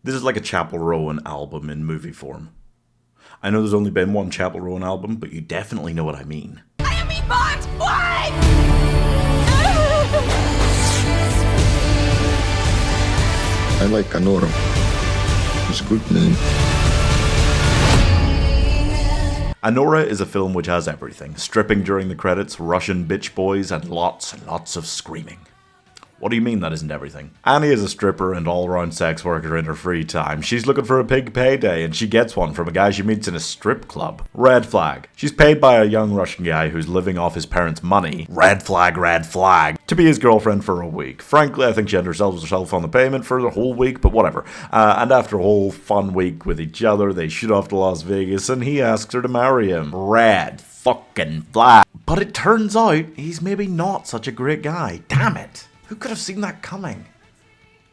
This is like a Chapel Rowan album in movie form. I know there's only been one Chapel Rowan album, but you definitely know what I mean. I am Yvonne's wife! I like Anora. It's a good name. Anora is a film which has everything. Stripping during the credits, Russian bitch boys, and lots of screaming. What do you mean that isn't everything? Annie is a stripper and all-round sex worker in her free time. She's looking for a big payday, and she gets one from a guy she meets in a strip club. Red flag. She's paid by a young Russian guy who's living off his parents' money. Red flag, to be his girlfriend for a week. Frankly, I think she undersells herself on the payment for the whole week, but whatever. And after a whole fun week with each other, they shoot off to Las Vegas, and he asks her to marry him. Red fucking flag. But it turns out he's maybe not such a great guy. Damn it. Who could have seen that coming?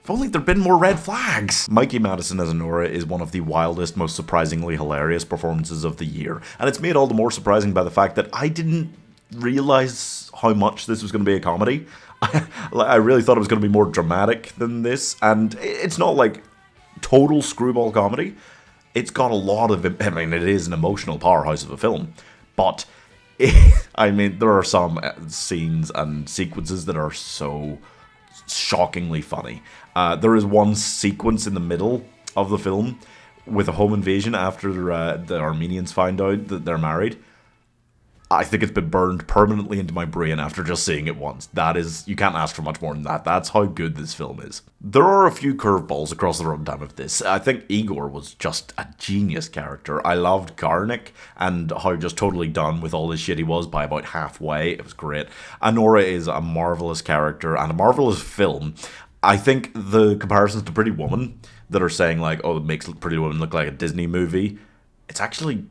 If only there'd been more red flags. Mikey Madison as Anora is one of the wildest, most surprisingly hilarious performances of the year. And it's made all the more surprising by the fact that I didn't realize how much this was going to be a comedy. I really thought it was going to be more dramatic than this. And it's not like total screwball comedy. It's got a lot of... I mean, it is an emotional powerhouse of a film. But... I mean, there are some scenes and sequences that are so shockingly funny. There is one sequence in the middle of the film with a home invasion after the Armenians find out that they're married. I think it's been burned permanently into my brain after just seeing it once. That is, you can't ask for much more than that. That's how good this film is. There are a few curveballs across the runtime of this. I think Igor was just a genius character. I loved Garnick and how just totally done with all this shit he was by about halfway. It was great. Anora is a marvelous character and a marvelous film. I think the comparisons to Pretty Woman that are saying like, oh, it makes Pretty Woman look like a Disney movie, it's actually...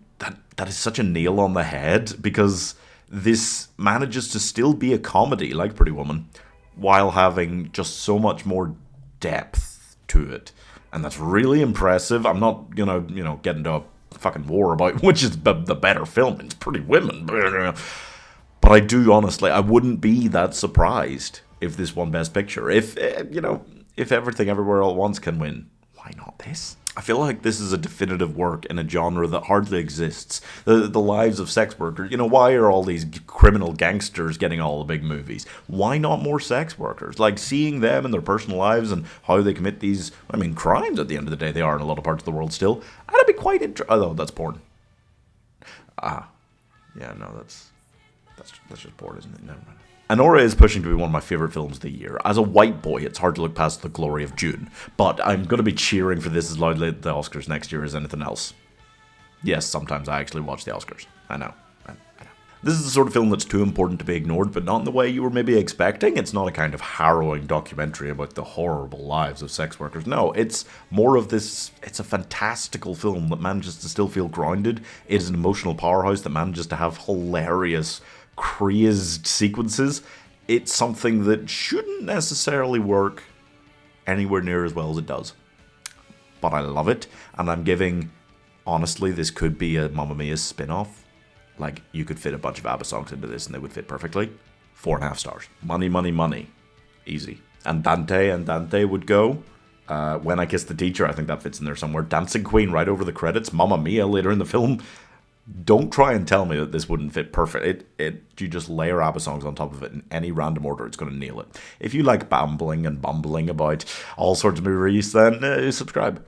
That is such a nail on the head, because this manages to still be a comedy like Pretty Woman while having just so much more depth to it, and that's really impressive. I'm not gonna get into a fucking war about which is the better film. It's Pretty Woman, but I do honestly, I wouldn't be that surprised if this won Best Picture. If if Everything Everywhere All at Once can win, why not this? I feel like this is a definitive work in a genre that hardly exists. The lives of sex workers. Why are all these criminal gangsters getting all the big movies? Why not more sex workers? Like, seeing them and their personal lives and how they commit these, crimes at the end of the day. They are in a lot of parts of the world still. That'd be quite interesting. Although, that's porn. Yeah, no, that's just porn, isn't it? Never mind. Anora is pushing to be one of my favourite films of the year. As a white boy, it's hard to look past The Glory of June, but I'm going to be cheering for this as loudly at the Oscars next year as anything else. Yes, sometimes I actually watch the Oscars. I know. This is the sort of film that's too important to be ignored, but not in the way you were maybe expecting. It's not a kind of harrowing documentary about the horrible lives of sex workers. No, it's more of this... It's a fantastical film that manages to still feel grounded. It is an emotional powerhouse that manages to have hilarious... crazed sequences. It's something that shouldn't necessarily work anywhere near as well as it does, but I love it, and I'm giving, honestly, this could be a Mamma Mia spin-off. Like, you could fit a bunch of ABBA songs into this and they would fit perfectly. 4.5 stars. Money, easy. And Dante would go. When I Kissed the Teacher, I think that fits in there somewhere. Dancing Queen right over the credits. Mamma Mia later in the film. Don't try and tell me that this wouldn't fit perfect. You just layer ABBA songs on top of it in any random order, it's going to nail it. If you like bambling and bumbling about all sorts of movies, then subscribe.